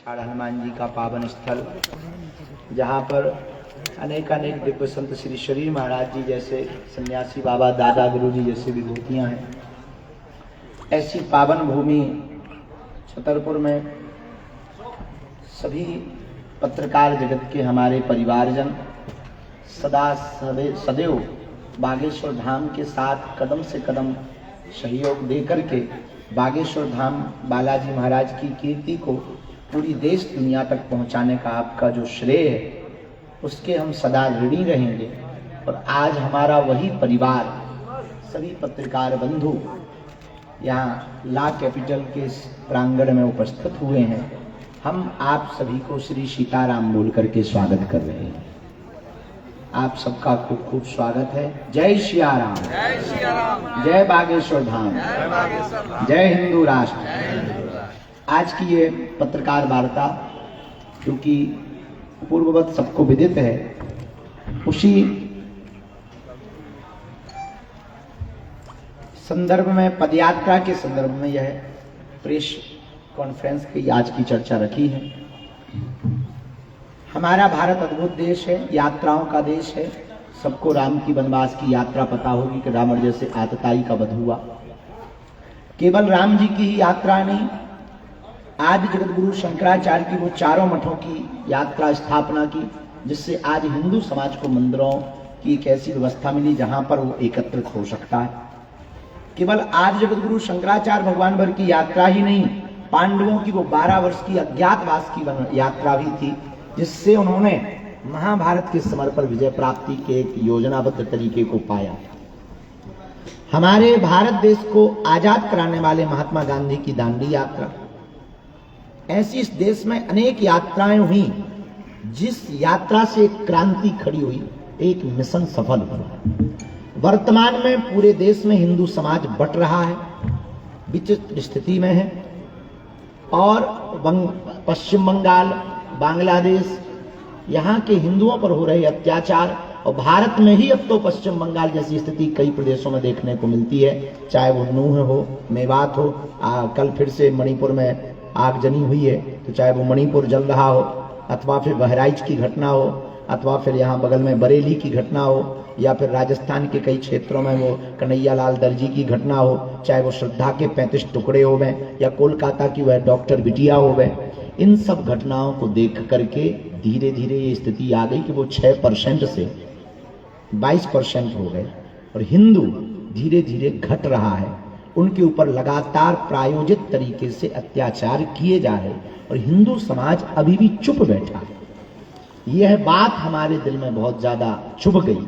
ठाड़ हनुमान जी का पावन स्थल, जहाँ पर अनेक अनेक दिव्य संत श्री शरीर महाराज जी जैसे सन्यासी बाबा, दादा गुरु जी जैसे विभूतियाँ हैं। ऐसी पावन भूमि छतरपुर में सभी पत्रकार जगत के हमारे परिवारजन सदैव बागेश्वर धाम के साथ कदम से कदम सहयोग दे करके बागेश्वर धाम बालाजी महाराज की कीर्ति को पूरी देश दुनिया तक पहुंचाने का आपका जो श्रेय है, उसके हम सदा ऋणी रहेंगे। और आज हमारा वही परिवार, सभी पत्रकार बंधु यहाँ ला कैपिटल के प्रांगण में उपस्थित हुए हैं। हम आप सभी को श्री सीताराम बोल करके स्वागत कर रहे हैं। आप सबका खूब खूब स्वागत है। जय सिया राम, जय सिया राम, जय बागेश्वर धाम, जय बागेश्वर धाम, जय हिंदू राष्ट्र। आज की ये पत्रकार वार्ता, क्योंकि पूर्ववत सबको विदित है, उसी संदर्भ में, पदयात्रा के संदर्भ में यह प्रेस कॉन्फ्रेंस की आज की चर्चा रखी है। हमारा भारत अद्भुत देश है, यात्राओं का देश है। सबको राम की वनवास की यात्रा पता होगी कि रावण जैसे आतताई का वध हुआ। केवल राम जी की ही यात्रा नहीं, आज जगत गुरु शंकराचार्य की वो चारों मठों की यात्रा स्थापना की, जिससे आज हिंदू समाज को मंदिरों की एक ऐसी व्यवस्था मिली जहां पर वो एकत्रित हो सकता है। केवल आज जगत गुरु शंकराचार्य भगवान भर की यात्रा ही नहीं, पांडवों की वो 12 वर्ष की अज्ञातवास की यात्रा भी थी, जिससे उन्होंने महाभारत के समर पर विजय प्राप्ति के एक योजनाबद्ध तरीके को पाया। हमारे भारत देश को आजाद कराने वाले महात्मा गांधी की दांडी यात्रा, ऐसी इस देश में अनेक यात्राएं हुई, जिस यात्रा से एक क्रांति खड़ी हुई, एक मिशन सफल हुआ। वर्तमान में पूरे देश में हिंदू समाज बट रहा है, विचित्र स्थिति में है, और पश्चिम बंगाल, बांग्लादेश, यहाँ के हिंदुओं पर हो रहे अत्याचार, और भारत में ही अब तो पश्चिम बंगाल जैसी स्थिति कई प्रदेशों में देखने को मिलती है, चाहे वो नूह हो, मेवात हो, कल फिर से मणिपुर में आगजनी हुई है, तो चाहे वो मणिपुर जल रहा हो, अथवा फिर बहराइच की घटना हो, अथवा फिर यहाँ बगल में बरेली की घटना हो, या फिर राजस्थान के कई क्षेत्रों में वो कन्हैया लाल दर्जी की घटना हो, चाहे वो श्रद्धा के 35 टुकड़े हो गए, या कोलकाता की वह डॉक्टर बिटिया हो गए। इन सब घटनाओं को देख करके धीरे धीरे ये स्थिति आ गई कि वो 6% से 22% हो गए, और हिंदू धीरे धीरे घट रहा है। उनके ऊपर लगातार प्रायोजित तरीके से अत्याचार किए जा रहे, और हिंदू समाज अभी भी चुप बैठा है। यह बात हमारे दिल में बहुत ज्यादा चुभ गई।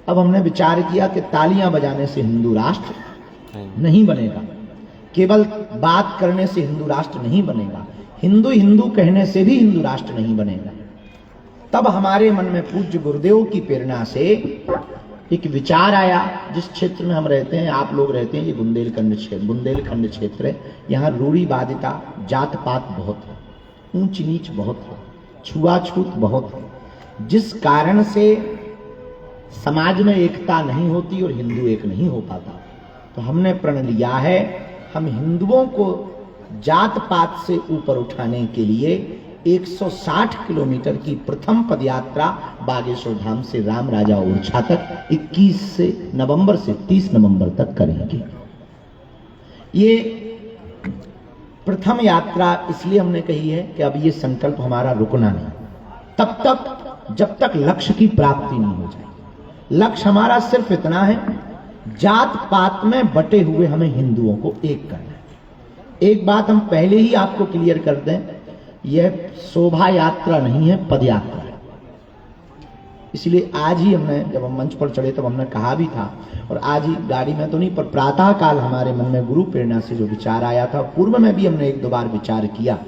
अब हमने विचार किया कि तालियां बजाने से हिंदू राष्ट्र नहीं बनेगा, केवल बात करने से हिंदू राष्ट्र नहीं बनेगा, हिंदू हिंदू कहने से भी हिंदू राष्ट्र नहीं बनेगा। तब हमारे मन में पूज्य गुरुदेव की प्रेरणा से एक विचार आया। जिस क्षेत्र में हम रहते हैं, आप लोग रहते हैं, ये बुंदेलखंड क्षेत्र है। यहाँ रूढ़िवादिता, जात पात बहुत है, ऊंच नीच बहुत है, छुआछूत बहुत है, जिस कारण से समाज में एकता नहीं होती और हिंदू एक नहीं हो पाता। तो हमने प्रण लिया है, हम हिंदुओं को जात पात से ऊपर उठाने के लिए 160 किलोमीटर की प्रथम पदयात्रा बागेश्वर धाम से राम राजा ओरछा तक 21 नवंबर से 30 नवंबर तक करेंगे। ये प्रथम यात्रा इसलिए हमने कही है कि अब ये संकल्प हमारा रुकना नहीं, तब तक जब तक लक्ष्य की प्राप्ति नहीं हो जाए। लक्ष्य हमारा सिर्फ इतना है, जात पात में बटे हुए हमें हिंदुओं को एक करना है। एक बात हम पहले ही आपको क्लियर कर दें, यह शोभा यात्रा नहीं है, पद यात्रा है। इसलिए आज ही हमने, जब हम मंच पर चढ़े तब हमने कहा भी था, और आज ही गाड़ी में तो नहीं, पर प्रातः काल हमारे मन में गुरु प्रेरणा से जो विचार आया था, पूर्व में भी हमने 1-2 बार विचार किया,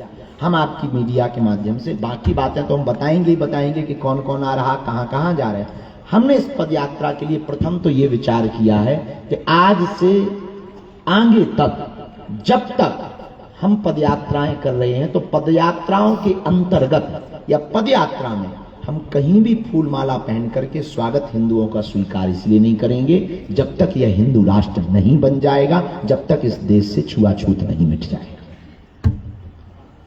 हम आपकी मीडिया के माध्यम से, बाकी बातें तो हम बताएंगे कि कौन कौन आ रहा, कहाँ कहाँ जा रहे हैं। हमने इस पद यात्रा के लिए प्रथम तो ये विचार किया है कि आज से आगे तक, जब तक हम पदयात्राएं कर रहे हैं, तो पदयात्राओं के अंतर्गत या पदयात्रा में हम कहीं भी फूल माला पहन करके स्वागत हिंदुओं का स्वीकार इसलिए नहीं करेंगे जब तक यह हिंदू राष्ट्र नहीं बन जाएगा, जब तक इस देश से छुआछूत नहीं मिट जाएगा।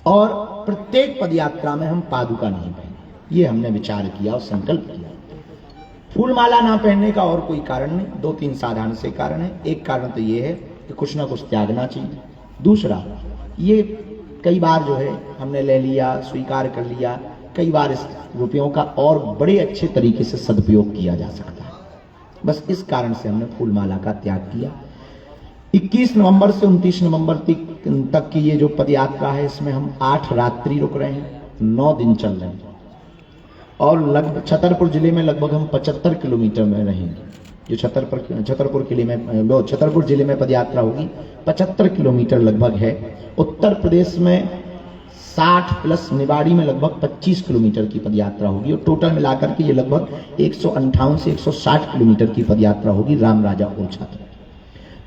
और प्रत्येक पदयात्रा में हम पादुका नहीं पहने, ये हमने विचार किया और संकल्प किया। फूलमाला ना पहनने का और कोई कारण नहीं, 2-3 साधारण से कारण है। एक कारण तो ये है कि कुछ ना कुछ त्यागना चाहिए। दूसरा, ये कई बार जो है हमने ले लिया, स्वीकार कर लिया, कई बार इस रुपयों का और बड़े अच्छे तरीके से सदुपयोग किया जा सकता है। बस इस कारण से हमने फूलमाला का त्याग किया। 21 नवंबर से 29 नवंबर तक की ये जो पदयात्रा है, इसमें हम 8 रात्रि रुक रहे हैं, 9 दिन चल रहे हैं और लगभग छतरपुर जिले में लगभग हम 75 किलोमीटर में रहेंगे। जो छतरपुर जिले में पदयात्रा होगी 75 किलोमीटर लगभग है। उत्तर प्रदेश में 60 प्लस, निवाड़ी में लगभग 25 किलोमीटर की पदयात्रा होगी और टोटल मिलाकर के ये लगभग 158 से 160 किलोमीटर की पदयात्रा होगी राम राजा ओरछा तक।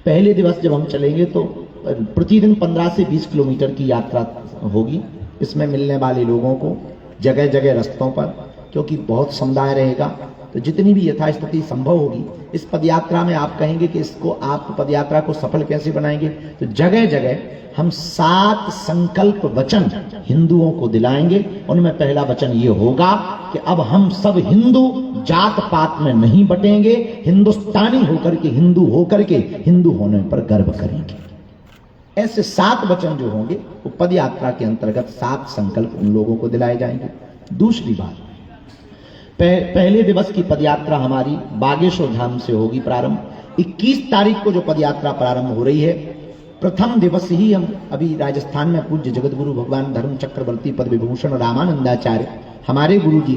पहले दिवस जब हम चलेंगे तो प्रतिदिन 15 से 20 किलोमीटर की यात्रा होगी। इसमें मिलने वाले लोगों को जगह जगह रास्तों पर, क्योंकि बहुत समुदाय रहेगा, तो जितनी भी यथास्थिति संभव होगी इस पदयात्रा में आप कहेंगे कि इसको आप पदयात्रा को सफल कैसे बनाएंगे, तो जगह जगह हम 7 संकल्प वचन हिंदुओं को दिलाएंगे। उनमें पहला वचन ये होगा कि अब हम सब हिंदू जात पात में नहीं बटेंगे, हिंदुस्तानी होकर के, हिंदू होकर के हिंदू होने पर गर्व करेंगे। ऐसे 7 वचन जो होंगे वो पदयात्रा के अंतर्गत 7 संकल्प उन लोगों को दिलाए जाएंगे। दूसरी बात, पहले दिवस की पदयात्रा हमारी बागेश्वर धाम से होगी प्रारंभ। 21 तारीख को जो पदयात्रा प्रारंभ हो रही है, प्रथम दिवस ही हम अभी राजस्थान में पूज्य जगतगुरु भगवान धर्म चक्रवर्ती पद विभूषण रामानंदाचार्य हमारे गुरु जी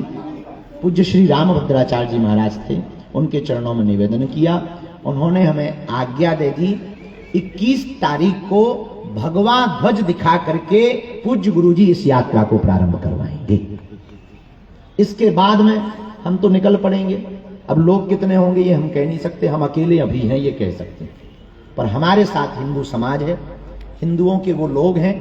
पूज्य श्री रामभद्राचार्य जी महाराज थे, उनके चरणों में निवेदन किया। उन्होंने हमें आज्ञा दे दी 21 तारीख को भगवा ध्वज दिखा करके पूज्य गुरु जी इस यात्रा को प्रारंभ करवाएंगे। इसके बाद में हम तो निकल पड़ेंगे। अब लोग कितने होंगे ये हम कह नहीं सकते, हम अकेले अभी हैं ये कह सकते हैं, पर हमारे साथ हिंदू समाज है, हिंदुओं के वो लोग हैं,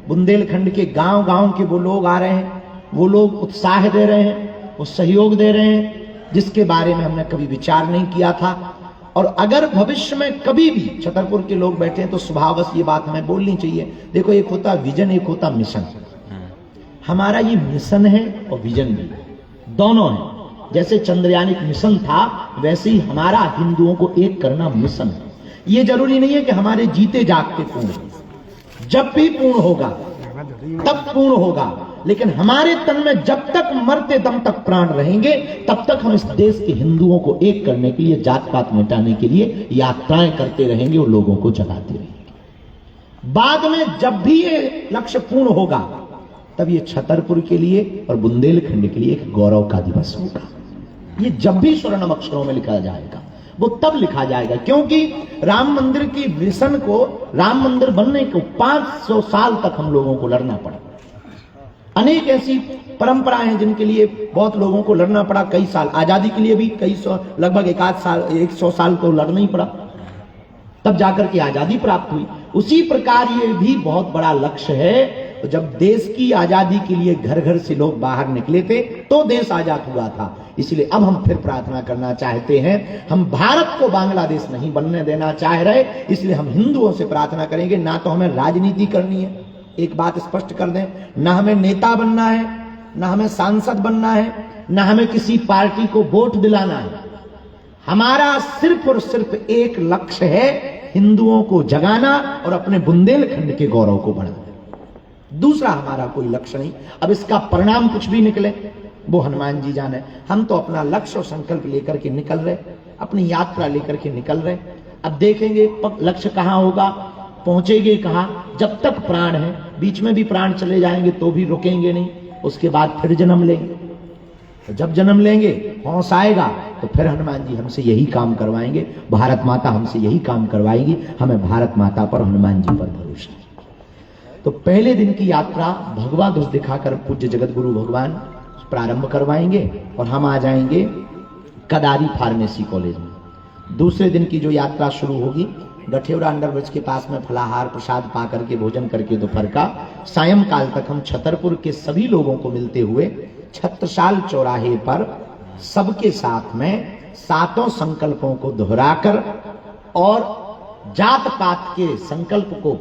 बुंदेलखंड के गांव गांव के वो लोग आ रहे हैं, वो लोग उत्साह दे रहे हैं, वो सहयोग दे रहे हैं, जिसके बारे में हमने कभी विचार नहीं किया था। और अगर भविष्य में कभी भी छतरपुर के लोग बैठे हैं तो स्वभावश ये बात हमें बोलनी चाहिए। देखो, एक होता विजन, एक होता मिशन। हमारा ये मिशन है और विजन भी, दोनों है। जैसे चंद्रयान एक मिशन था, वैसे ही हमारा हिंदुओं को एक करना मिशन है। ये जरूरी नहीं है कि हमारे जीते जागते पूर्ण हो, जब भी पूर्ण होगा तब पूर्ण होगा, लेकिन हमारे तन में जब तक मरते दम तक प्राण रहेंगे तब तक हम इस देश के हिंदुओं को एक करने के लिए, जात पात मिटाने के लिए यात्राएं करते रहेंगे और लोगों को जगाते रहेंगे। बाद में जब भी ये लक्ष्य पूर्ण होगा तब ये छतरपुर के लिए और बुंदेलखंड के लिए एक गौरव का दिवस होगा। ये जब भी स्वर्णम अक्षरों में लिखा जाएगा वो तब लिखा जाएगा, क्योंकि राम मंदिर की विजन को, राम मंदिर बनने को 500 साल तक हम लोगों को लड़ना पड़ा। अनेक ऐसी परंपराएं हैं जिनके लिए बहुत लोगों को लड़ना पड़ा, कई साल। आजादी के लिए भी कई सौ, लगभग 100 साल तो लड़ना ही पड़ा, तब जाकर के आजादी प्राप्त हुई। उसी प्रकार ये भी बहुत बड़ा लक्ष्य है। जब देश की आजादी के लिए घर घर से लोग बाहर निकले थे तो देश आजाद हुआ था। इसलिए अब हम फिर प्रार्थना करना चाहते हैं, हम भारत को बांग्लादेश नहीं बनने देना चाह रहे, इसलिए हम हिंदुओं से प्रार्थना करेंगे, ना तो हमें राजनीति करनी है, एक बात स्पष्ट कर दें, ना हमें नेता बनना है, ना हमें सांसद बनना है, ना हमें किसी पार्टी को वोट दिलाना है। हमारा सिर्फ और सिर्फ एक लक्ष्य है, हिंदुओं को जगाना और अपने बुंदेलखंड के गौरव को बढ़ाना। दूसरा हमारा कोई लक्ष्य नहीं। अब इसका परिणाम कुछ भी निकले वो हनुमान जी जाने। हम तो अपना लक्ष्य और संकल्प लेकर के निकल रहे, अपनी यात्रा लेकर के निकल रहे। अब देखेंगे लक्ष्य कहां होगा, पहुंचेंगे कहां। जब तक प्राण है, बीच में भी प्राण चले जाएंगे तो भी रुकेंगे नहीं, उसके बाद फिर जन्म लेंगे। तो जब जन्म लेंगे, होश आएगा तो फिर हनुमान जी हमसे यही काम करवाएंगे, भारत माता हमसे यही काम करवाएंगी। हमें भारत माता पर, हनुमान जी पर भरोसा। तो पहले दिन की यात्रा भगवा ध्वज दिखाकर पूज्य जगत गुरु भगवान प्रारंभ करवाएंगे और हम आ जाएंगे कदारी फार्मेसी कॉलेज में। दूसरे दिन की जो यात्रा शुरू होगी, गठेवरा अंडरब्रिज के पास में फलाहार प्रसाद पा करके, भोजन करके दोपहर का, सायंकाल तक हम छतरपुर के सभी लोगों को मिलते हुए छत्रसाल चौराहे पर सबके साथ में 7 संकल्पों को दोहराकर और जात पात के संकल्प को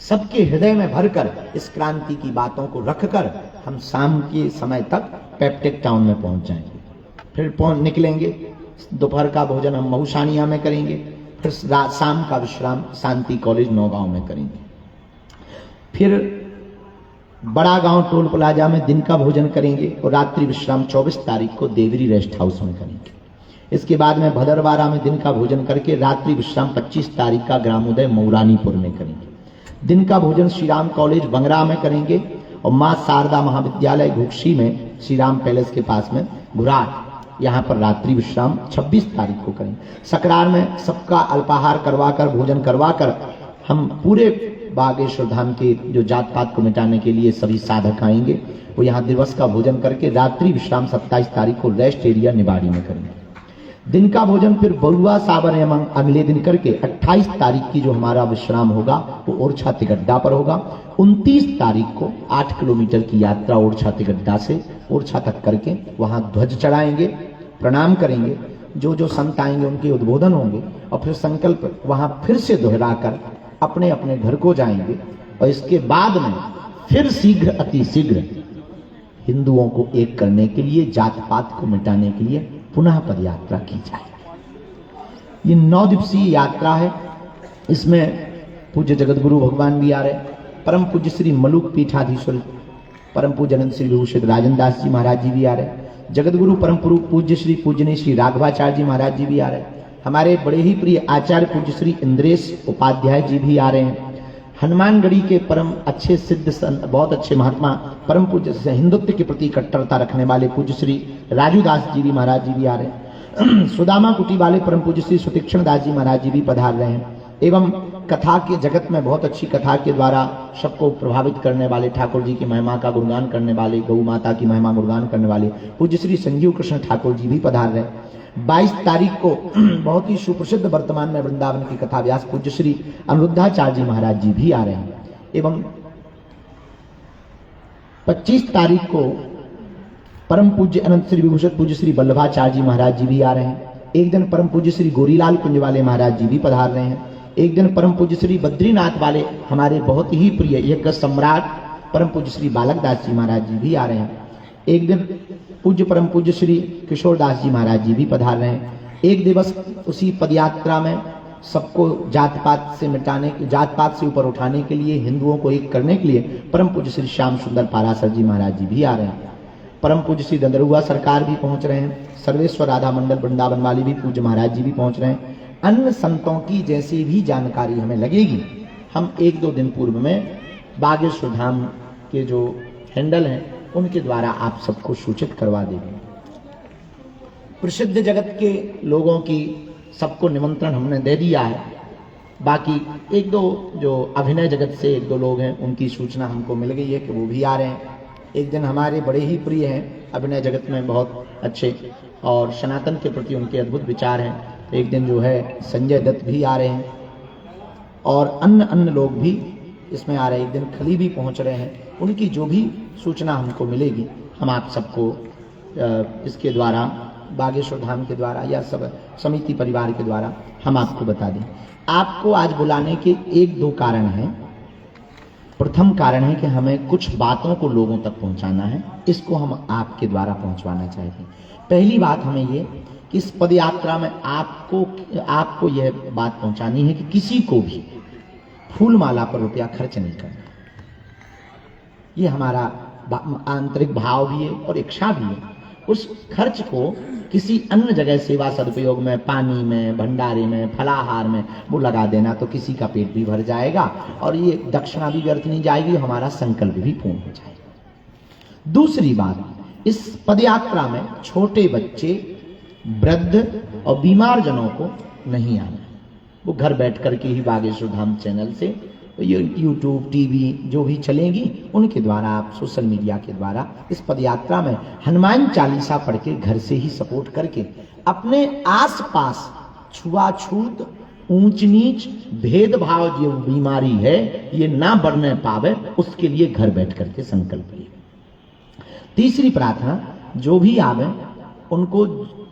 सबके हृदय में भरकर इस क्रांति की बातों को रखकर हम शाम के समय तक पेप्टिक टाउन में पहुंच जाएंगे। फिर निकलेंगे, दोपहर का भोजन हम महुसानिया में करेंगे, फिर शाम का विश्राम शांति कॉलेज नौगांव में करेंगे, फिर बड़ा गांव टोल प्लाजा में दिन का भोजन करेंगे और रात्रि विश्राम 24 तारीख को देवरी रेस्ट हाउस में करेंगे। इसके बाद में भदरवाड़ा में दिन का भोजन करके रात्रि विश्राम 25 तारीख का ग्रामोदय मऊरानीपुर में करेंगे। दिन का भोजन श्री राम कॉलेज बंगरा में करेंगे और मां शारदा महाविद्यालय घुक्सी में श्री राम पैलेस के पास में घुराट, यहाँ पर रात्रि विश्राम 26 तारीख को करेंगे। सकरार में सबका अल्पाहार करवाकर भोजन करवाकर हम पूरे बागेश्वर धाम के जो जात पात को मिटाने के लिए सभी साधक आएंगे, वो यहाँ दिवस का भोजन करके रात्रि विश्राम 27 तारीख को रेस्ट एरिया निबाड़ी में करेंगे। दिन का भोजन फिर बरुआ साबर एवं अगले दिन करके 28 तारीख की जो हमारा विश्राम होगा वो ओरछा तिगड्डा पर होगा। 29 तारीख को 8 किलोमीटर की यात्रा ओरछा तिगड्डा से ओरछा तक करके वहां ध्वज चढ़ाएंगे, प्रणाम करेंगे, जो जो संत आएंगे उनके उद्बोधन होंगे और फिर संकल्प वहां फिर से दोहराकर अपने अपने घर को जाएंगे। और इसके बाद में फिर शीघ्र अति शीघ्र हिंदुओं को एक करने के लिए, जात पात को मिटाने के लिए पुनः पदयात्रा की जाएगी। ये 9 दिवसीय यात्रा है। इसमें पूज्य जगत गुरु भगवान भी आ रहे, परम पूज्य श्री मलुक पीठाधीश्वर परम पूज्य अनंत श्री विभूषित राजन दास जी महाराज जी भी आ रहे, जगत गुरु परम पूज्य श्री पूजनीय श्री राघवाचार्य जी महाराज जी भी आ रहे, हमारे बड़े ही प्रिय आचार्य पूज्य श्री इंद्रेश उपाध्याय जी भी आ रहे हैं, हनुमानगढ़ी के परम अच्छे सिद्ध संत, बहुत अच्छे महात्मा, परम पूज्य हिंदुत्व के प्रति कट्टरता रखने वाले पूज्य श्री राजू दास जी भी महाराज जी भी आ रहे हैं, सुदामा कुटी वाले परम पूज्य श्री सुतीक्षण दास जी महाराज जी भी पधार रहे हैं, एवं कथा के जगत में बहुत अच्छी कथा के द्वारा सबको प्रभावित करने वाले, ठाकुर जी की महिमा का गुणगान करने वाले, गौ माता की महिमा गुणगान करने वाले पूज्य श्री संजीव कृष्ण ठाकुर जी भी पधार रहे हैं। 22 तारीख को बहुत ही सुप्रसिद्ध वर्तमान में वृंदावन की कथा व्यास पूज्य श्री अनिरुद्धाचार्य जी महाराज जी भी आ रहे हैं, एवं 25 तारीख को परम पूज्य अनंत श्री विभूषित पूज्य श्री वल्लभाचार्य जी महाराज जी भी आ रहे हैं। एक दिन परम पूज्य श्री गोरीलाल कुंज वाले महाराज जी भी पधार रहे हैं। एक दिन परम पूज्य श्री बद्रीनाथ वाले हमारे बहुत ही प्रिय यज्ञ सम्राट परम पूज्य श्री बालक दास जी महाराज जी भी आ रहे हैं। एक दिन पूज्य परम पूज्य श्री किशोर दास जी महाराज जी भी पधार रहे हैं। एक दिवस उसी पदयात्रा में सबको जात पात से मिटाने, जात पात से ऊपर उठाने के लिए, हिंदुओं को एक करने के लिए परम पूज्य श्री श्याम सुंदर पारासर जी महाराज जी भी आ रहे हैं। परम पूज्य श्री दंदरुआ सरकार भी पहुंच रहे हैं। सर्वेश्वर राधा मंडल वृंदावन वाली भी पूज्य महाराज जी भी पहुंच रहे हैं। अन्य संतों की जैसी भी जानकारी हमें लगेगी, हम 1-2 दिन पूर्व में बागेश्वर धाम के जो हैंडल हैं उनके द्वारा आप सबको सूचित करवा देंगे। प्रसिद्ध जगत के लोगों की सबको निमंत्रण हमने दे दिया है। बाकी 1-2 जो अभिनय जगत से 1-2 लोग हैं उनकी सूचना हमको मिल गई है कि वो भी आ रहे हैं। एक दिन हमारे बड़े ही प्रिय हैं, अभिनय जगत में बहुत अच्छे और सनातन के प्रति उनके अद्भुत विचार हैं। एक दिन जो है संजय दत्त भी आ रहे हैं और अन्य लोग भी इसमें आ रहे हैं। एक दिन खली भी पहुंच रहे हैं। उनकी जो भी सूचना हमको मिलेगी हम आप सबको इसके द्वारा, बागेश्वर धाम के द्वारा या सब समिति परिवार के द्वारा हम आपको बता दें। आपको आज बुलाने के 1-2 कारण हैं। प्रथम कारण है कि हमें कुछ बातों को लोगों तक पहुंचाना है, इसको हम आपके द्वारा पहुंचवाना चाहते हैं। पहली बात हमें ये कि इस पदयात्रा में आपको यह बात पहुंचानी है कि किसी को भी फूल माला पर रुपया खर्च नहीं करना। ये हमारा आंतरिक भाव भी है और इच्छा भी है। उस खर्च को किसी अन्य जगह सेवा सदुपयोग में, पानी में, भंडारे में, फलाहार में वो लगा देना तो किसी का पेट भी भर जाएगा और ये दक्षिणा भी व्यर्थ नहीं जाएगी, हमारा संकल्प भी पूर्ण हो जाएगा। दूसरी बात, इस पदयात्रा में छोटे बच्चे, वृद्ध और बीमार जनों को नहीं आना। वो घर बैठ करके ही बागेश्वर धाम चैनल से, यूट्यूब, टीवी जो भी चलेंगी उनके द्वारा, आप सोशल मीडिया के द्वारा इस पदयात्रा में हनुमान चालीसा पढ़ के घर से ही सपोर्ट करके अपने आसपास छुआछूत, ऊंच नीच, भेदभाव जो बीमारी है ये ना बढ़ने पावे, उसके लिए घर बैठ करके संकल्प लिए। तीसरी प्रार्थना, जो भी आवे उनको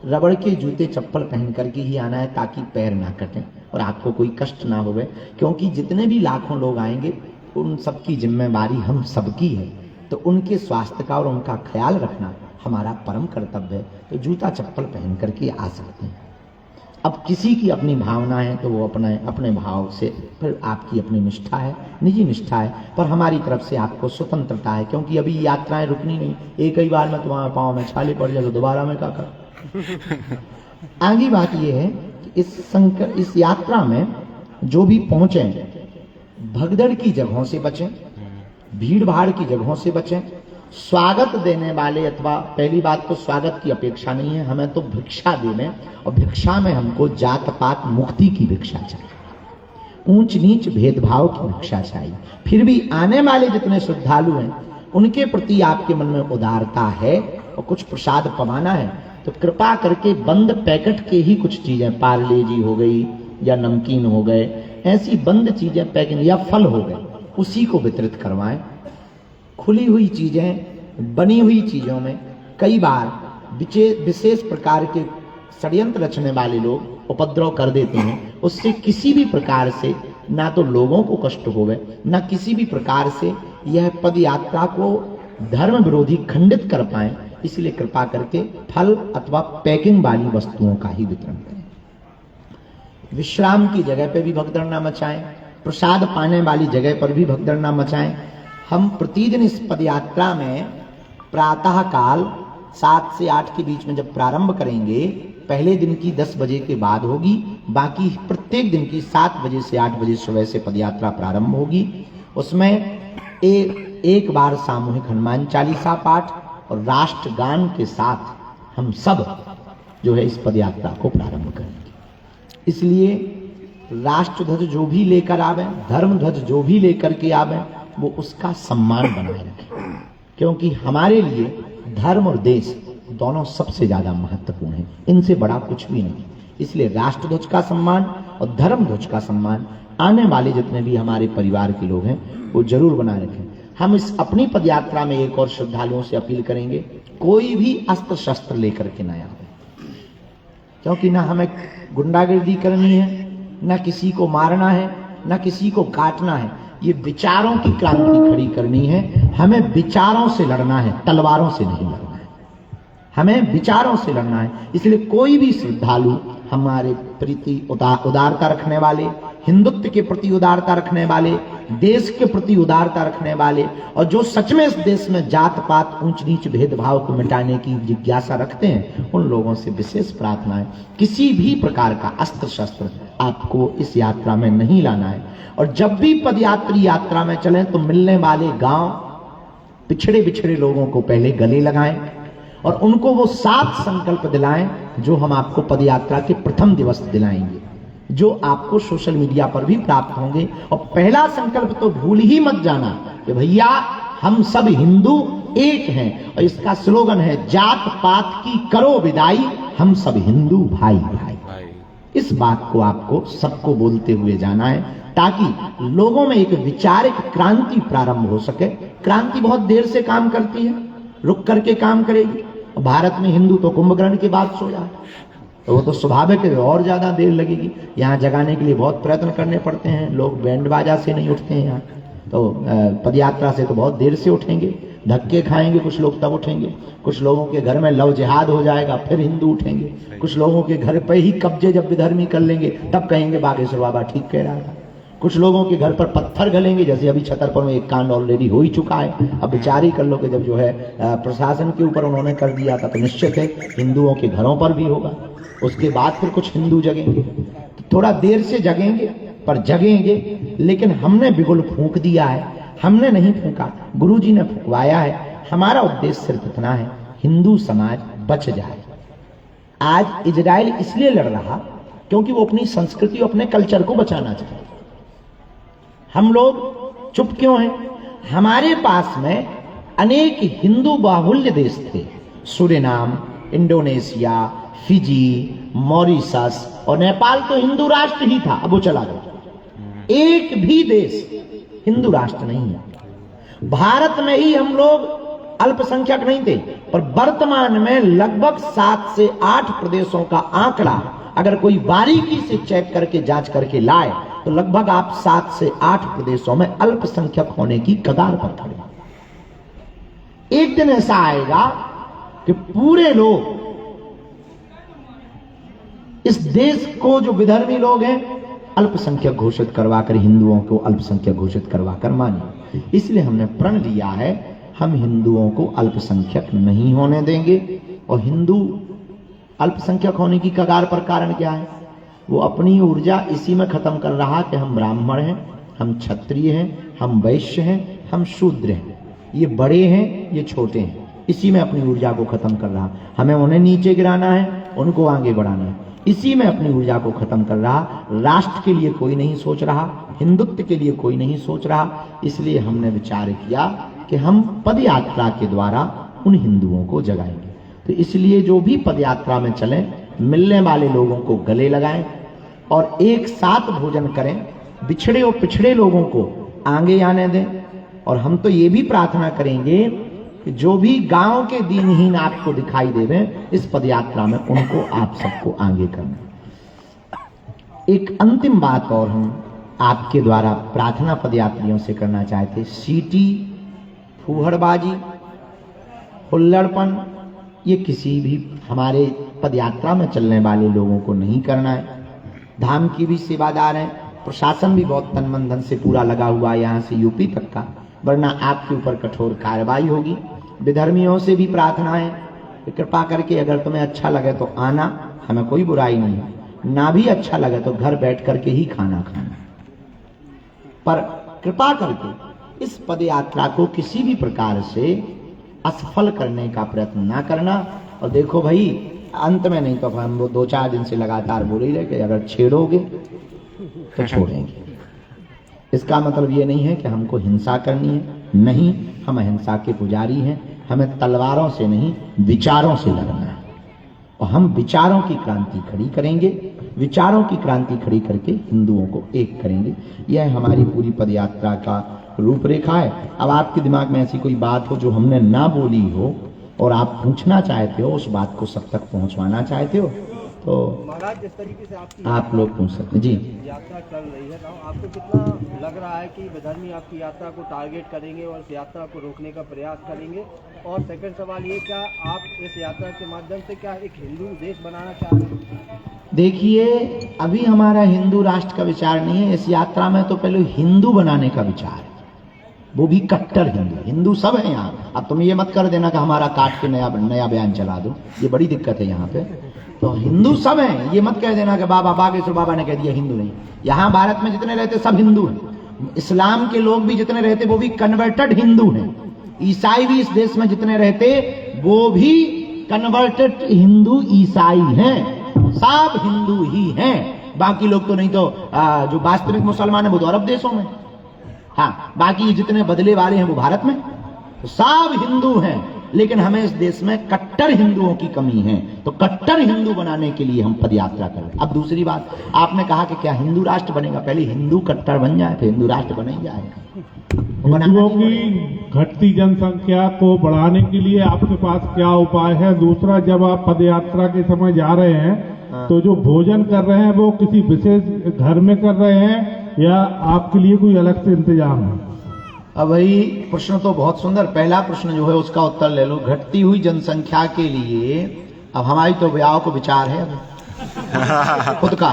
रबड़ के जूते चप्पल पहन करके ही आना है ताकि पैर ना कटें और आपको कोई कष्ट ना होवे, क्योंकि जितने भी लाखों लोग आएंगे उन सबकी जिम्मेवारी हम सबकी है, तो उनके स्वास्थ्य का और उनका ख्याल रखना हमारा परम कर्तव्य है। तो जूता चप्पल पहन करके आ सकते हैं। अब किसी की अपनी भावना है तो वो अपने भाव से, फिर आपकी अपनी निष्ठा है, निजी निष्ठा है, पर हमारी तरफ से आपको स्वतंत्रता है, क्योंकि अभी यात्राएं रुकनी नहीं। एक ही बार में तुम्हारे पाँव में छाले पड़ जाए तो दोबारा में क्या कर। आगे बात यह है कि इस यात्रा में जो भी पहुंचे भगदड़ की जगहों से बचें, भीड़ भाड़ की जगहों से बचें। स्वागत देने वाले, अथवा पहली बात तो स्वागत की अपेक्षा नहीं है, हमें तो भिक्षा देने, और भिक्षा में हमको जात पात मुक्ति की भिक्षा चाहिए, ऊंच नीच भेदभाव की भिक्षा चाहिए। फिर भी आने वाले जितने श्रद्धालु हैं उनके प्रति आपके मन में उदारता है और कुछ प्रसाद पवाना है, तो कृपा करके बंद पैकेट के ही कुछ चीजें, पार्ले जी हो गई या नमकीन हो गए, ऐसी बंद चीजें पैकिंग, या फल हो गए, उसी को वितरित करवाएं। खुली हुई चीजें, बनी हुई चीजों में कई बार विशेष प्रकार के षड्यंत्र रचने वाले लोग उपद्रव कर देते हैं। उससे किसी भी प्रकार से ना तो लोगों को कष्ट होवे, ना किसी भी प्रकार से यह पद यात्रा को धर्म विरोधी खंडित कर पाए, इसलिए कृपा करके फल अथवा पैकिंग वाली वस्तुओं का ही वितरण करें। विश्राम की जगह पे भी भगदड़ न मचाएं, प्रसाद पाने वाली जगह पर भी भगदड़ न मचाएं। हम प्रतिदिन इस पदयात्रा में प्रातः काल 7 से 8 के बीच में जब प्रारंभ करेंगे, पहले दिन की 10 बजे के बाद होगी, बाकी प्रत्येक दिन की 7 बजे से 8 बजे सुबह से पदयात्रा प्रारंभ होगी। उसमें एक बार सामूहिक हनुमान चालीसा पाठ और राष्ट्रगान के साथ हम सब जो है इस पदयात्रा को प्रारंभ करेंगे। इसलिए राष्ट्र ध्वज जो भी लेकर आवे, धर्म ध्वज जो भी लेकर के आवे, वो उसका सम्मान बनाए रखें, क्योंकि हमारे लिए धर्म और देश दोनों सबसे ज्यादा महत्वपूर्ण है, इनसे बड़ा कुछ भी नहीं। इसलिए राष्ट्र ध्वज का सम्मान और धर्म ध्वज का सम्मान आने वाले जितने भी हमारे परिवार के लोग हैं वो जरूर बनाए रखें। हम इस अपनी पदयात्रा में एक और श्रद्धालुओं से अपील करेंगे, कोई भी अस्त्र शस्त्र लेकर के न आए, क्योंकि ना हमें गुंडागर्दी करनी है, ना किसी को मारना है, ना किसी को काटना है। ये विचारों की क्रांति खड़ी करनी है। हमें विचारों से लड़ना है, तलवारों से नहीं लड़ना है। हमें विचारों से लड़ना है। इसलिए कोई भी श्रद्धालु हमारे प्रति उदारता रखने वाले, हिंदुत्व के प्रति उदारता रखने वाले, देश के प्रति उदारता रखने वाले, और जो सच में इस देश में जात पात ऊंच नीच भेदभाव को मिटाने की जिज्ञासा रखते हैं, उन लोगों से विशेष प्रार्थना है, किसी भी प्रकार का अस्त्र शस्त्र आपको इस यात्रा में नहीं लाना है। और जब भी पदयात्री यात्रा में चलें तो मिलने वाले गांव, पिछड़े बिछड़े लोगों को पहले गले लगाएं और उनको वो 7 संकल्प दिलाएं जो हम आपको पदयात्रा के प्रथम दिवस दिलाएंगे, जो आपको सोशल मीडिया पर भी प्राप्त होंगे। और पहला संकल्प तो भूल ही मत जाना कि भैया हम सब हिंदू एक हैं, और इसका स्लोगन है, जात पात की करो विदाई, हम सब हिंदू भाई भाई। इस बात को आपको सबको बोलते हुए जाना है, ताकि लोगों में एक विचारिक क्रांति प्रारंभ हो सके। क्रांति बहुत देर से काम करती है, रुक करके काम करेगी। भारत में हिंदू तो कुंभकर्ण के बाद सो जाए, तो वो तो स्वाभाविक है, और ज्यादा देर लगेगी। यहाँ जगाने के लिए बहुत प्रयत्न करने पड़ते हैं, लोग बैंड बाजा से नहीं उठते हैं यहाँ, तो पदयात्रा से तो बहुत देर से उठेंगे, धक्के खाएंगे कुछ लोग तब उठेंगे। कुछ लोगों के घर में लव जिहाद हो जाएगा फिर हिंदू उठेंगे। कुछ लोगों के घर पे ही कब्जे जब विधर्मी कर लेंगे तब कहेंगे बागेश्वर बाबा ठीक कह रहा था। कुछ लोगों के घर पर पत्थर गलेंगे, जैसे अभी छतरपुर में एक कांड ऑलरेडी हो ही चुका है। अब विचार ही कर लो कि जब जो है प्रशासन के ऊपर उन्होंने कर दिया था, तो निश्चित है हिंदुओं के घरों पर भी होगा। उसके बाद फिर कुछ हिंदू जगेंगे, तो थोड़ा देर से जगेंगे पर जगेंगे। लेकिन हमने बिगुल फूंक दिया है, हमने नहीं फूंका, गुरुजी ने फूंकवाया है। हमारा उद्देश्य सिर्फ इतना है, हिंदू समाज बच जाए। आज इजराइल इसलिए लड़ रहा क्योंकि वो अपनी संस्कृति और अपने कल्चर को बचाना चाहता। हम लोग चुप क्यों हैं? हमारे पास में अनेक हिंदू बाहुल्य देश थे, सूरीनाम, इंडोनेशिया, फिजी, मॉरिशस और नेपाल तो हिंदू राष्ट्र ही था, अब वो चला गया। एक भी देश हिंदू राष्ट्र नहीं है। भारत में ही हम लोग अल्पसंख्यक नहीं थे, पर वर्तमान में लगभग 7 से 8 प्रदेशों का आंकड़ा अगर कोई बारीकी से चेक करके जांच करके लाए तो लगभग आप 7 से 8 प्रदेशों में अल्पसंख्यक होने की कगार पर खड़े हैं। एक दिन ऐसा आएगा कि पूरे लोग इस देश को, जो विधर्मी लोग हैं, अल्पसंख्यक घोषित करवाकर, हिंदुओं को अल्पसंख्यक घोषित करवाकर माने। इसलिए हमने प्रण लिया है, हम हिंदुओं को अल्पसंख्यक नहीं होने देंगे। और हिंदू अल्पसंख्यक होने की कगार पर कारण क्या है? वो अपनी ऊर्जा इसी में खत्म कर रहा कि हम ब्राह्मण हैं, हम क्षत्रिय हैं, हम वैश्य हैं, हम शूद्र हैं, ये बड़े हैं, ये छोटे हैं। इसी में अपनी ऊर्जा को खत्म कर रहा। हमें उन्हें नीचे गिराना है, उनको आगे बढ़ाना है। इसी में अपनी ऊर्जा को खत्म कर रहा। राष्ट्र के लिए कोई नहीं सोच रहा, हिंदुत्व के लिए कोई नहीं सोच रहा। इसलिए हमने विचार किया कि हम पदयात्रा के द्वारा उन हिंदुओं को जगाएंगे। तो इसलिए जो भी पदयात्रा में चलें, मिलने वाले लोगों को गले लगाएं और एक साथ भोजन करें। बिछड़े और पिछड़े लोगों को आगे आने दें। और हम तो ये भी प्रार्थना करेंगे कि जो भी गांव के दीनहीन आपको दिखाई देवें, इस पदयात्रा में उनको आप सबको आगे करना। एक अंतिम बात और हम आपके द्वारा प्रार्थना पदयात्रियों से करना चाहते। सीटी, फूहड़बाजी, हुल्लड़पन, ये किसी भी हमारे पदयात्रा में चलने वाले लोगों को नहीं करना है। धाम की भी सेवादार है, प्रशासन भी बहुत तन मन धन से पूरा लगा हुआ है, यहाँ से यूपी तक का, वरना आपके ऊपर कठोर कार्रवाई होगी। विधर्मियों से भी प्रार्थना है कि कृपा करके अगर तुम्हें अच्छा लगे तो आना, हमें कोई बुराई नहीं है। ना भी अच्छा लगे तो घर बैठ करके ही खाना खाना, पर कृपा करके इस पदयात्रा को किसी भी प्रकार से असफल करने का प्रयत्न ना करना। और देखो भाई, अंत में नहीं तो हम वो 2-4 दिन से लगातार बोल ही रहे कि अगर छेड़ोगे तो छोड़ेंगे। इसका मतलब ये नहीं है कि हमको हिंसा करनी है, नहीं, हम अहिंसा के पुजारी हैं। हमें तलवारों से नहीं, विचारों से लड़ना है। और हम विचारों की क्रांति खड़ी करेंगे, विचारों की क्रांति खड़ी करके हिंदुओं को एक करेंगे। यह हमारी पूरी पदयात्रा का रूपरेखा है। अब आपके दिमाग में ऐसी कोई बात हो जो हमने ना बोली हो और आप पूछना चाहते हो, उस बात को सब तक पहुंचवाना चाहते हो, तो महाराज जिस तरीके से आपकी आप लोग पूछ सकते हैं। जी, यात्रा चल रही है ना, आपको कितना लग रहा है कि विधर्मी आपकी यात्रा को टारगेट करेंगे और इस यात्रा को रोकने का प्रयास करेंगे? और सेकंड सवाल ये, क्या आप इस यात्रा के माध्यम से क्या एक हिंदू देश बनाना चाह रहे हैं? देखिए, अभी हमारा हिंदू राष्ट्र का विचार नहीं है। इस यात्रा में तो पहले हिंदू बनाने का विचार है, वो भी कट्टर हिंदू। हिंदू सब है यहाँ। अब तुम ये मत कर देना कि हमारा काट के नया बयान चला दो, ये बड़ी दिक्कत है यहाँ पे। तो हिंदू सब हैं, ये मत कह देना कि बाबा बागेश्वर बाबा ने कह दिया हिंदू नहीं। यहाँ भारत में जितने रहते सब हिंदू हैं। इस्लाम के लोग भी जितने रहते वो भी कन्वर्टेड हिंदू हैं। ईसाई भी इस देश में जितने रहते वो भी कन्वर्टेड हिंदू ईसाई हैं। सब हिंदू ही हैं। बाकी लोग तो नहीं तो जो वास्तविक मुसलमान है वो तो अरब देशों में, हाँ, बाकी जितने बदले वाले हैं वो भारत में। तो सब हिंदू हैं, लेकिन हमें इस देश में कट्टर हिंदुओं की कमी है। तो कट्टर हिंदू बनाने के लिए हम पदयात्रा करें। अब दूसरी बात, आपने कहा कि क्या हिंदू राष्ट्र बनेगा? पहले हिंदू कट्टर बन जाए फिर हिंदू राष्ट्र बन ही जाएगा। हिंदुओं की घटती जनसंख्या को बढ़ाने के लिए आपके पास क्या उपाय है? दूसरा, जब आप पदयात्रा के समय जा रहे हैं तो जो भोजन कर रहे हैं वो किसी विशेष घर में कर रहे हैं या आपके लिए कोई अलग से इंतजाम है? अब भाई, प्रश्न तो बहुत सुंदर। पहला प्रश्न जो है उसका उत्तर ले लो। घटती हुई जनसंख्या के लिए अब हमारी तो ब्याह को विचार है अब खुद का,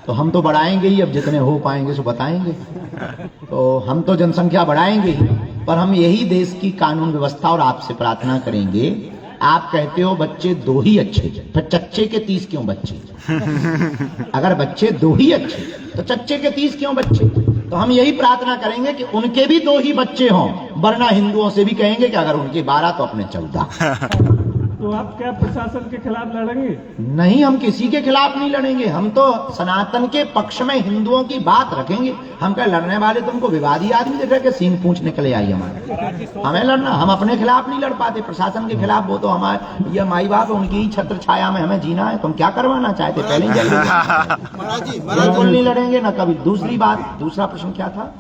तो हम तो बढ़ाएंगे ही। अब जितने हो पाएंगे सो बताएंगे। तो हम तो जनसंख्या बढ़ाएंगे ही, पर हम यही देश की कानून व्यवस्था और आपसे प्रार्थना करेंगे। आप कहते हो बच्चे 2 ही अच्छे, फिर चच्चे के 30 क्यों बच्चे? अगर बच्चे 2 ही अच्छे तो चच्चे के 30 क्यों बच्चे? तो हम यही प्रार्थना करेंगे कि उनके भी 2 ही बच्चे हों, वरना हिंदुओं से भी कहेंगे कि अगर उनके 12 तो अपने 14। तो आप क्या प्रशासन के खिलाफ लड़ेंगे? नहीं, हम किसी के खिलाफ नहीं लड़ेंगे। हम तो सनातन के पक्ष में हिंदुओं की बात रखेंगे। हम क्या लड़ने वाले तुमको विवादी आदमी देख रहे कि सींग पूंछ निकले आई हमारे? हमें लड़ना, हम अपने खिलाफ नहीं लड़ पाते। प्रशासन के खिलाफ वो तो हमारे ये माई बाप है, उनकी ही छत्र छाया में हमें जीना है। तुम क्या करवाना चाहते? पहले ही बिल्कुल नहीं लड़ेंगे ना कभी। दूसरी बात, दूसरा प्रश्न क्या था?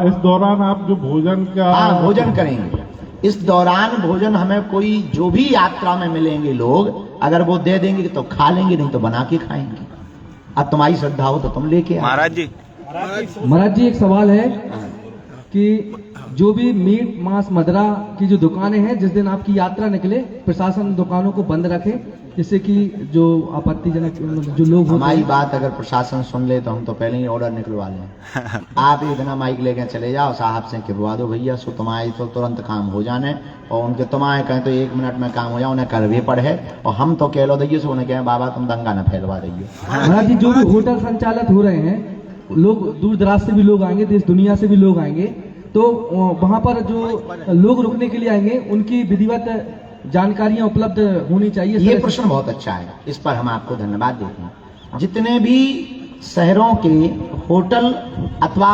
इस दौरान आप जो भोजन का भोजन करेंगे। इस दौरान भोजन हमें कोई जो भी यात्रा में मिलेंगे लोग, अगर वो दे देंगे तो खा लेंगे, नहीं तो बना के खाएंगे। अब तुम्हारी श्रद्धा हो तो तुम लेके आओ। महाराज जी, महाराज जी एक सवाल है कि जो भी मीट मांस मदरा की जो दुकानें हैं, जिस दिन आपकी यात्रा निकले प्रशासन दुकानों को बंद रखे, जिससे कि जो आपत्तिजनक जो लोग होते हमारी हैं। बात अगर प्रशासन सुन ले तो हम तो पहले ही ऑर्डर निकलवा लें। आप इतना माइक लेके चले जाओ, साहब से कहवा दो भैया सो तुम्हारी तो तुरंत काम हो जाने, और उनके तुम्हारे कहें तो 1 मिनट में काम हो जाए, उन्हें करवे पड़े, और हम तो कह लो दैये सो उन्हें कहें बाबा तुम दंगा न फैलवा दैये। महाराज जी जो भी होटल संचालित हो रहे हैं, लोग दूर दराज से भी लोग आएंगे, देश दुनिया से भी लोग आएंगे, तो वहां पर जो लोग रुकने के लिए आएंगे उनकी विधिवत जानकारियां उपलब्ध होनी चाहिए। ये प्रश्न बहुत अच्छा है, इस पर हम आपको धन्यवाद देते हैं। जितने भी शहरों के होटल अथवा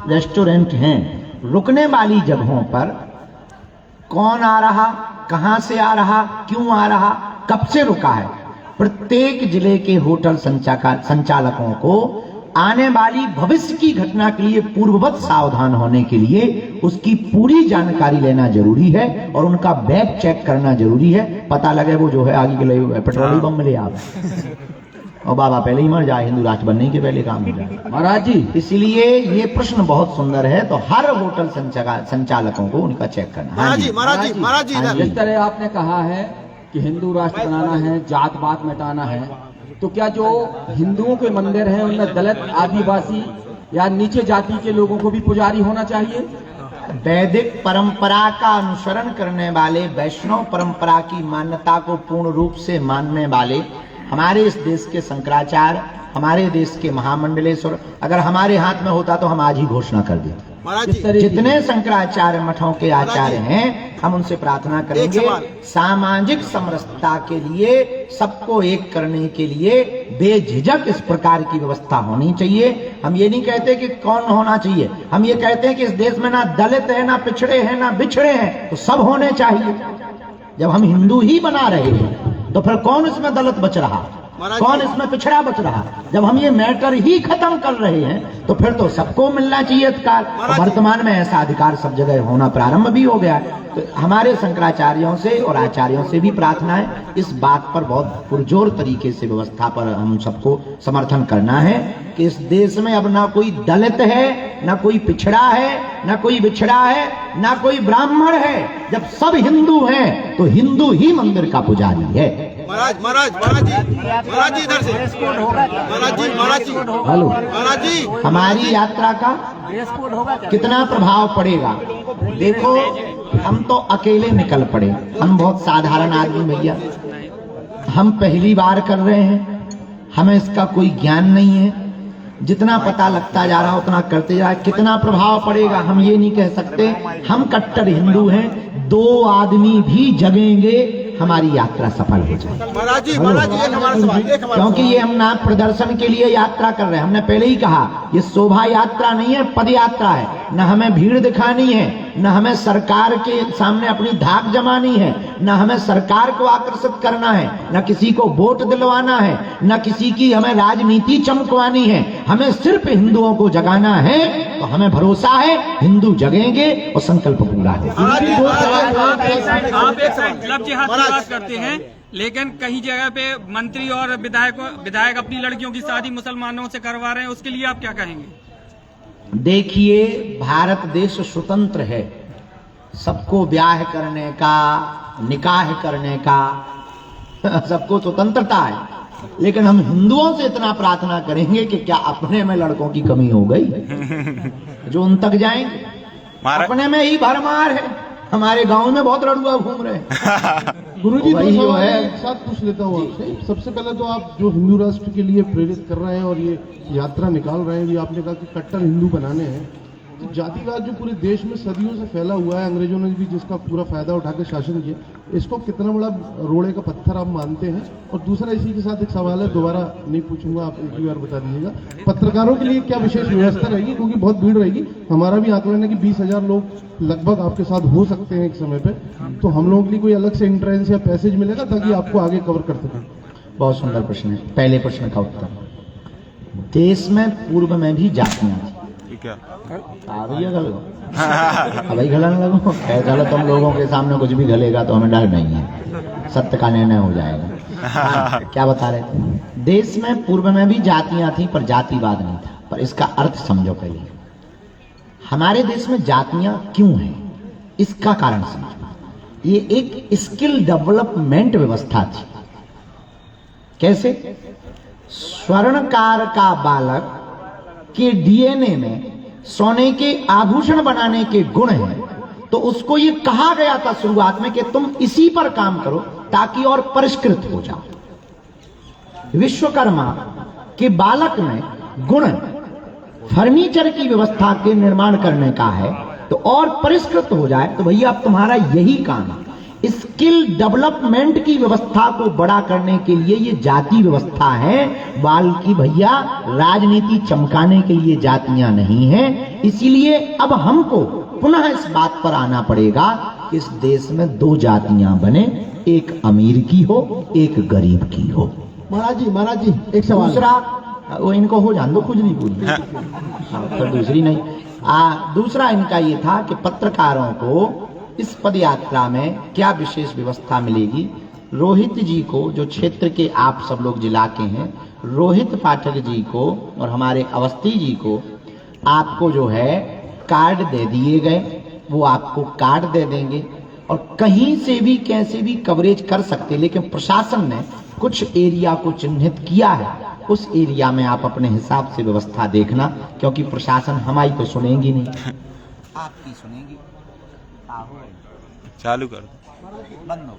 रेस्टोरेंट हैं, रुकने वाली जगहों पर कौन आ रहा, कहां से आ रहा, क्यों आ रहा, कब से रुका है, प्रत्येक जिले के होटल संचालकों को आने वाली भविष्य की घटना के लिए पूर्ववत सावधान होने के लिए उसकी पूरी जानकारी लेना जरूरी है, और उनका बैग चेक करना जरूरी है। पता लगे वो जो है आगे के लिए पेट्रोल बम मिले आप और बाबा पहले ही मर जाए, हिंदू राष्ट्र बनने के पहले काम हो जाए। महाराज जी इसलिए ये प्रश्न बहुत सुंदर है, तो हर होटल संचालकों को उनका चेक करना। हाँ जी, महाराज जी हाँ जी। जिस तरह आपने कहा है कि हिंदू राष्ट्र बनाना है, जात पात मिटाना है, तो क्या जो हिंदुओं के मंदिर हैं उनमें दलित, आदिवासी या नीचे जाति के लोगों को भी पुजारी होना चाहिए? वैदिक परंपरा का अनुसरण करने वाले, वैष्णव परंपरा की मान्यता को पूर्ण रूप से मानने वाले हमारे इस देश के शंकराचार्य, हमारे देश के महामंडलेश्वर, अगर हमारे हाथ में होता तो हम आज ही घोषणा कर देते। जितने शंकराचार्य मठों के आचार्य हैं, हम उनसे प्रार्थना करेंगे सामाजिक समरसता के लिए, सबको एक करने के लिए बेझिझक इस प्रकार की व्यवस्था होनी चाहिए। हम ये नहीं कहते कि कौन होना चाहिए, हम ये कहते हैं कि इस देश में ना दलित है, ना पिछड़े हैं, ना बिछड़े हैं, तो सब होने चाहिए। जब हम हिंदू ही बना रहे हैं तो फिर कौन इसमें दलित बच रहा, कौन इसमें पिछड़ा बच रहा? जब हम ये मैटर ही खत्म कर रहे हैं तो फिर तो सबको मिलना चाहिए अधिकार। वर्तमान में ऐसा अधिकार सब जगह होना प्रारंभ भी हो गया है। तो हमारे शंकराचार्यों से और आचार्यों से भी प्रार्थना है, इस बात पर बहुत पुरजोर तरीके से व्यवस्था पर हम सबको समर्थन करना है कि इस देश में अब ना कोई दलित है, ना कोई पिछड़ा है, ना कोई बिछड़ा है, ना कोई ब्राह्मण है। जब सब हिंदू हैं तो हिंदू ही मंदिर का पुजारी है। महाराज जी इधर से महाराज जी हमारी यात्रा का कितना प्रभाव पड़ेगा? देखो, हम तो अकेले निकल पड़े, हम बहुत साधारण आदमी भैया, हम पहली बार कर रहे हैं, हमें इसका कोई ज्ञान नहीं है। जितना पता लगता जा रहा उतना करते जा रहा। कितना प्रभाव पड़ेगा हम ये नहीं कह सकते। हम कट्टर हिंदू हैं, 2 आदमी भी जगेंगे, हमारी यात्रा सफल हो जाए। महाराज जी एक हमारा सवाल, क्योंकि ये हम ना प्रदर्शन के लिए यात्रा कर रहे हैं, हमने पहले ही कहा ये शोभा यात्रा नहीं है, पद यात्रा है। न हमें भीड़ दिखानी है, न हमें सरकार के सामने अपनी धाक जमानी है, न हमें सरकार को आकर्षित करना है, न किसी को वोट दिलवाना है, न किसी की हमें राजनीति चमकवानी है। हमें सिर्फ हिंदुओं को जगाना है, तो हमें भरोसा है हिंदू जगेंगे और संकल्प पूरा होगा। आप एक क्लब जिहाद की बात करते हैं, लेकिन कई जगह पे मंत्री और विधायक अपनी लड़कियों की शादी मुसलमानों से करवा रहे हैं, उसके लिए आप क्या कहेंगे? देखिए, भारत देश स्वतंत्र है, सबको ब्याह करने का, निकाह करने का सबको स्वतंत्रता है। लेकिन हम हिंदुओं से इतना प्रार्थना करेंगे कि क्या अपने में लड़कों की कमी हो गई जो उन तक जाएंगे? अपने में ही भरमार है। हमारे गांव में बहुत लड़ुआ घूम रहे हैं। गुरुजी, वही जो है एक साथ पूछ लेता हूँ आपसे। सबसे पहले तो आप जो हिंदू राष्ट्र के लिए प्रेरित कर रहे हैं और ये यात्रा निकाल रहे हैं, ये आपने कहा कि कट्टर हिंदू बनाने हैं, तो जातिवाद जो पूरे देश में सदियों से फैला हुआ है, अंग्रेजों ने भी जिसका पूरा फायदा उठा के शासन किया, इसको कितना बड़ा रोड़े का पत्थर आप मानते हैं? और दूसरा इसी के साथ एक सवाल है, दोबारा नहीं पूछूंगा, आप एक ही बार बता दीजिएगा, पत्रकारों के लिए क्या विशेष व्यवस्था रहेगी? क्योंकि बहुत भीड़ रहेगी। हमारा भी आकलन है कि 20,000 लोग लगभग आपके साथ हो सकते हैं एक समय पे, तो हम लोगों के लिए कोई अलग से एंट्रेंस या पैसेज मिलेगा ताकि आपको आगे कवर कर सकें? बहुत सुंदर प्रश्न है। पहले प्रश्न का उत्तर, देश में पूर्व में भी जातियां थी। भाई घलन लगो, गलत तुम लोगों के सामने कुछ भी घलेगा तो हमें डर नहीं है, सत्य का निर्णय हो जाएगा। क्या बता रहे थे? देश में पूर्व में भी जातियां थी पर जातिवाद नहीं था। पर और इसका अर्थ समझो पहले। हमारे देश में जातियां क्यों हैं, इसका कारण समझो। ये एक स्किल डेवलपमेंट व्यवस्था थी। कैसे? स्वर्णकार का बालक के डीएनए में सोने के आभूषण बनाने के गुण हैं, तो उसको ये कहा गया था शुरुआत में कि तुम इसी पर काम करो ताकि और परिष्कृत हो जाओ। विश्वकर्मा के बालक में गुण फर्नीचर की व्यवस्था के निर्माण करने का है, तो और परिष्कृत हो जाए, तो भैया अब तुम्हारा यही काम है। स्किल डेवलपमेंट की व्यवस्था को बड़ा करने के लिए ये जाति व्यवस्था है। बाल की भैया राजनीति चमकाने के लिए जातियां नहीं हैं। इसीलिए अब हमको पुनः इस बात पर आना पड़ेगा कि इस देश में दो जातियां बने, एक अमीर की हो, एक गरीब की हो। महाराज जी एक सवाल। दूसरा, वो इनको हो जान दो, खुजली पूरी। फिर दूसरी नहीं। दूसरा इनका ये था कि पत्रकारों को इस पद यात्रा में क्या विशेष व्यवस्था मिलेगी। रोहित जी को, जो क्षेत्र के आप सब लोग जिला के हैं, रोहित पाठक जी को और हमारे अवस्थी जी को आपको जो है कार्ड दे दिए गए। वो आपको कार्ड दे देंगे और कहीं से भी कैसे भी कवरेज कर सकते, लेकिन प्रशासन ने कुछ एरिया को चिन्हित किया है। उस एरिया में आप अपने हिसाब से व्यवस्था देखना, क्योंकि प्रशासन हमारी तो सुनेगी नहीं, आपकी सुनेगी। चालू कर बंद हो।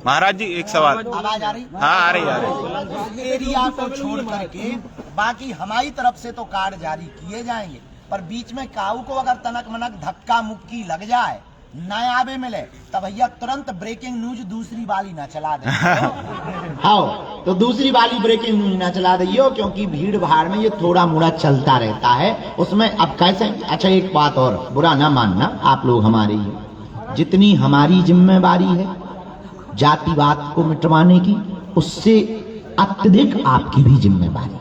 महाराज जी एक सवाल। आवाज आ रही? हाँ आ रही। एरिया को छोड़ करके बाकी हमारी तरफ से तो कार्ड जारी किए जाएंगे, पर बीच में काऊ को अगर तनक मनक धक्का मुक्की लग जाए, न आवे मिले, तब भैया तुरंत ब्रेकिंग न्यूज दूसरी वाली ना चला दे। हाँ, तो दूसरी वाली ब्रेकिंग न्यूज ना चला दियो, क्योंकि भीड़ भाड़ में ये थोड़ा मोड़ा चलता रहता है। उसमें अब कैसे, अच्छा एक बात और, बुरा ना मानना, आप लोग हमारे ही, जितनी हमारी जिम्मेवारी है जातिवाद को मिटवाने की, उससे अत्यधिक आपकी भी जिम्मेवारी,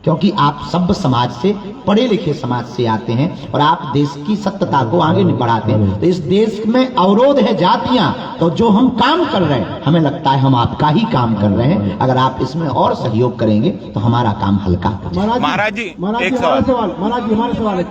क्योंकि आप सब समाज से, पढ़े लिखे समाज से आते हैं और आप देश की सत्यता को आगे बढ़ाते हैं। तो इस देश में अवरोध है जातियां, तो जो हम काम कर रहे हैं, हमें लगता है हम आपका ही काम कर रहे हैं। अगर आप इसमें और सहयोग करेंगे तो हमारा काम हल्का हो जाएगा। महाराज जी एक सवाल। महाराज जी हमारा सवाल है।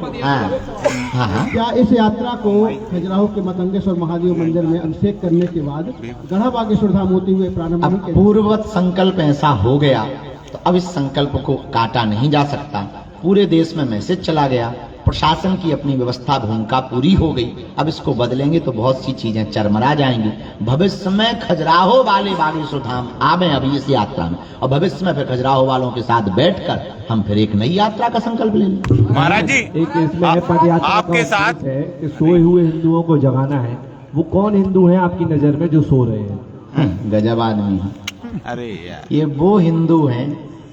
हाँ। क्या इस यात्रा को खजुराहो के मतंगेश्वर महादेव मंदिर में अभिषेक करने के बाद गढ़ा बागेश्वर धाम होते हुए प्रारंभ नहीं किया? पूर्ववत संकल्प ऐसा हो गया तो अब इस संकल्प को काटा नहीं जा सकता। पूरे देश में मैसेज चला गया, प्रशासन की अपनी व्यवस्था भूमिका पूरी हो गई। अब इसको बदलेंगे तो बहुत सी चीजें चरमरा जाएंगी। भविष्य में खजुराहो वाले बागेश्वर धाम आवे अभी इस यात्रा में, और भविष्य में फिर खजुराहो वालों के साथ बैठकर हम फिर एक नई यात्रा का संकल्प ले लें। महाराज जी एक इसमें पद यात्रा आपके साथ है कि सोए हुए हिंदुओं को जगाना है। वो कौन हिंदू है आपकी नजर में जो सो रहे हैं? गजब आदमी है। अरे यार, ये वो हिंदू हैं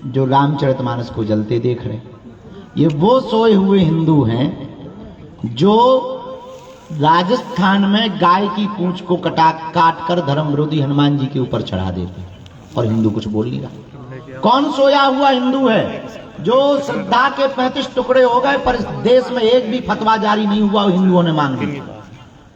जो रामचरितमानस को जलते देख रहे हैं। ये वो सोए हुए हिंदू हैं जो राजस्थान में गाय की पूंछ को काट कर धर्म विरोधी हनुमान जी के ऊपर चढ़ा देते, और हिंदू कुछ बोल नहीं रहा। कौन सोया हुआ हिंदू है जो श्रद्धा के 35 टुकड़े हो गए पर इस देश में एक भी फतवा जारी नहीं हुआ, हिंदुओं ने मांग ली?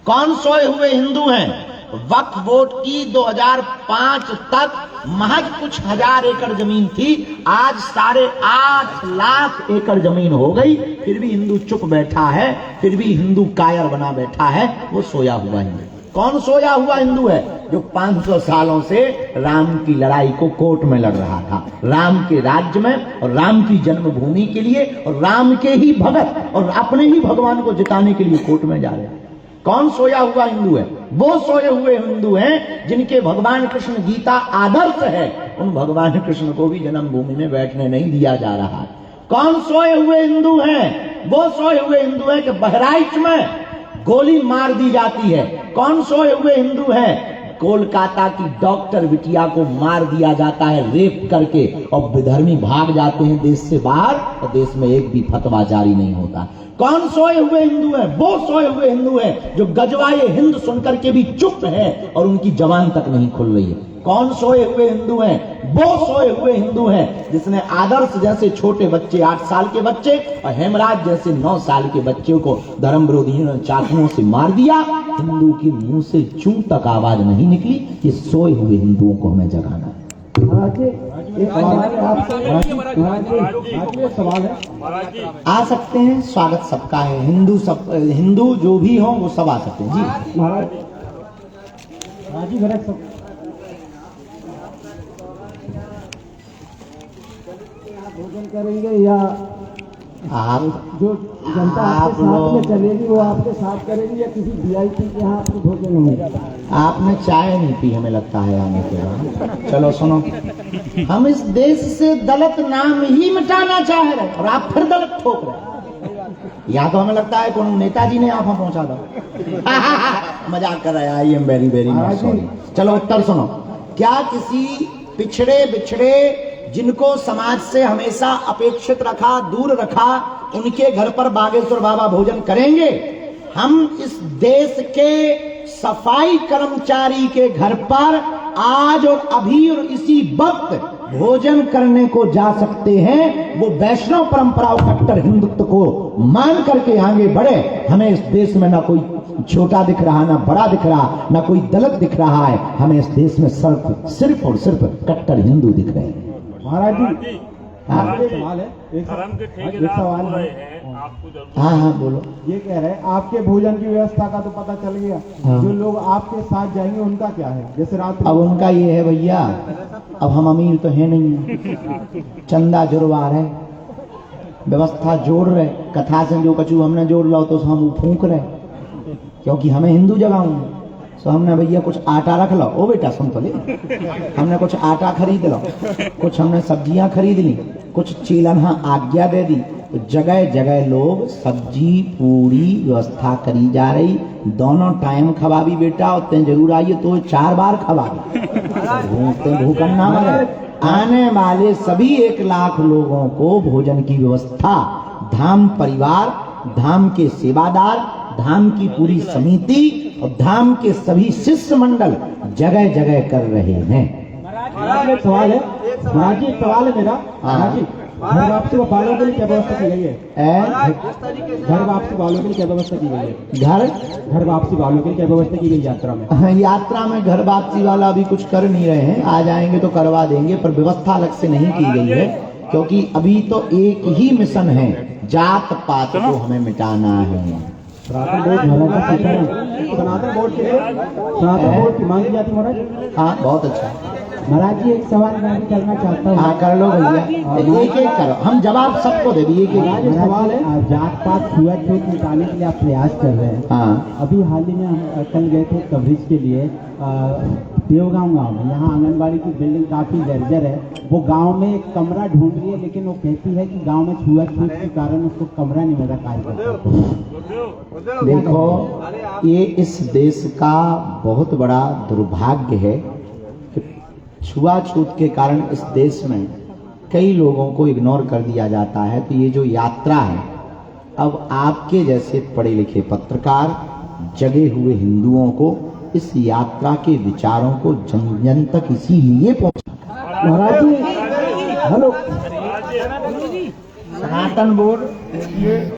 कौन सोए हुए हिंदू हैं? वक्फ बोर्ड की 2005 तक महज कुछ हजार एकड़ जमीन थी, आज 8.5 लाख एकड़ जमीन हो गई, फिर भी हिंदू चुप बैठा है, फिर भी हिंदू कायर बना बैठा है। वो सोया हुआ हिंदू। कौन सोया हुआ हिंदू है? जो 500 सालों से राम की लड़ाई को कोर्ट में लड़ रहा था, राम के राज्य में और राम की जन्मभूमि के लिए, और राम के ही भगत और अपने ही भगवान को जिताने के लिए कोर्ट में जा रहे हैं। कौन सोया हुआ हिंदू है? वो सोए हुए हिंदू हैं जिनके भगवान कृष्ण गीता आदर्श है। उन भगवान कृष्ण को भी जन्मभूमि में बैठने नहीं दिया जा रहा है। कौन सोए हुए हिंदू हैं? वो सोए हुए हिंदू हैं कि बहराइच में गोली मार दी जाती है। कौन सोए हुए हिंदू हैं? कोलकाता की डॉक्टर बिटिया को मार दिया जाता है रेप करके, और विधर्मी भाग जाते हैं देश से बाहर, और देश में एक भी फतवा जारी नहीं होता। कौन सोए हुए हिंदू है? वो सोए हुए हिंदू है जो गजवाए हिंद सुनकर के भी चुप है और उनकी जबान तक नहीं खुल रही है। कौन सोए हुए हिंदू हैं? वो सोए हुए हिंदू हैं जिसने आदर्श जैसे छोटे बच्चे, 8 साल के बच्चे, और हेमराज जैसे 9 साल के बच्चे को धर्म विरोधियों ने चाकुओं से मार दिया। हिंदू की मुंह से चू तक आवाज नहीं निकली। ये सोए हुए हिंदुओं को हमें जगाना है। सवाल है। आ सकते हैं, स्वागत सबका है। हिंदू जो भी हो वो सब आ सकते हैं जी। महाराज जी भोजन करेंगे या आप जो जनता आपके साथ में चलेगी वो आपके साथ करेगी या किसी वीआईपी के यहाँ आपको भोजन होगा? आपने चाय नहीं पी हमें लगता है आने के बाद। चलो सुनो, हम इस देश से दलित नाम ही मिटाना चाह रहे और आप फिर दलित ठोक रहे। या तो हमें लगता है कौन नेताजी ने आप पहुंचा दो। मजाक कर रहे हैं। I am very very much sorry. चलो उत्तर सुनो। क्या किसी पिछड़े बिछड़े जिनको समाज से हमेशा अपेक्षित रखा, दूर रखा, उनके घर पर बागेश्वर बाबा भोजन करेंगे? हम इस देश के सफाई कर्मचारी के घर पर आज और अभी और इसी वक्त भोजन करने को जा सकते हैं। वो वैष्णव परंपरा और कट्टर हिंदुत्व को मान करके आगे बढ़े। हमें इस देश में ना कोई छोटा दिख रहा, ना बड़ा दिख रहा, ना कोई दलित दिख रहा है। हमें इस देश में सिर्फ और सिर्फ कट्टर हिंदू दिख रहे हैं। महाराज जी सवाल है, एक सवाल है। हाँ बोलो। ये कह रहे हैं आपके भोजन की व्यवस्था का तो पता चल गया। जो लोग आपके साथ जाएंगे उनका क्या है? जैसे रात अब उनका ये है भैया, अब हम अमीर तो है नहीं, चंदा जुड़वा रहे, व्यवस्था जोड़ रहे, कथा से जो कचू हमने जोड़ लो तो हम फूंक रहे, क्योंकि हमें हिंदू जगाऊंगे। तो हमने भैया कुछ आटा रख लो। ओ बेटा सुन तो ले, हमने कुछ आटा खरीद लो, कुछ हमने सब्जियां खरीद ली, कुछ चीलन हाँ आज्ञा दे दी। तो जगह जगह लोग सब्जी पूरी व्यवस्था करी जा रही। दोनों टाइम खवाबी बेटा, उतने जरूर आइए तो 4 बार खवाबी, भूखन ना मरे। आने वाले सभी 1 लाख लोगों को भोजन की व्यवस्था धाम परिवार, धाम के सेवादार, धाम की पूरी समिति और धाम के सभी शिष्य मंडल जगह जगह कर रहे हैं। महाराज एक सवाल है। महाराज जी एक सवाल है मेरा। महाराज जी घर वापसी वालों के लिए क्या व्यवस्था की गई है? घर वापसी वालों के लिए क्या व्यवस्था की गई है? घर वापसी वालों के लिए क्या व्यवस्था की गई यात्रा में? यात्रा में घर वापसी वाला अभी कुछ कर नहीं रहे हैं, आ जाएंगे तो करवा देंगे, पर व्यवस्था अलग से नहीं की गई है, क्योंकि अभी तो एक ही मिशन है, जात पात को हमें मिटाना है। सनातन बोर्ड की मांग की जाती है महाराज। हाँ बहुत अच्छा। महाराज जी एक सवाल मैं भी करना चाहता हूँ। हाँ कर लो भैया, एक एक करो, हम जवाब सबको दे दिए। एक सवाल है, जात पात छुआछूत मिटाने के लिए आप प्रयास कर रहे हैं। हाँ अभी हाल ही में हम कल गए थे कवरेज के लिए देवगांव गांव में। यहाँ आंगनबाड़ी की बिल्डिंग काफी जर्जर है। वो गांव में एक कमरा ढूंढ रही है, लेकिन वो कहती है कि गांव में छुआछूत के कारण उसको कमरा नहीं मिला कार्यकर्ता। देखो ये इस देश का बहुत बड़ा दुर्भाग्य है कि छुआछूत के कारण इस देश में कई लोगों को इग्नोर कर दिया जाता है। तो ये जो यात्रा है, अब आपके जैसे पढ़े लिखे पत्रकार जगे हुए हिंदुओं को इस यात्रा के विचारों को जन जन तक इसीलिए पहुंचा। महाराज जी हेलो, सनातन बोर्ड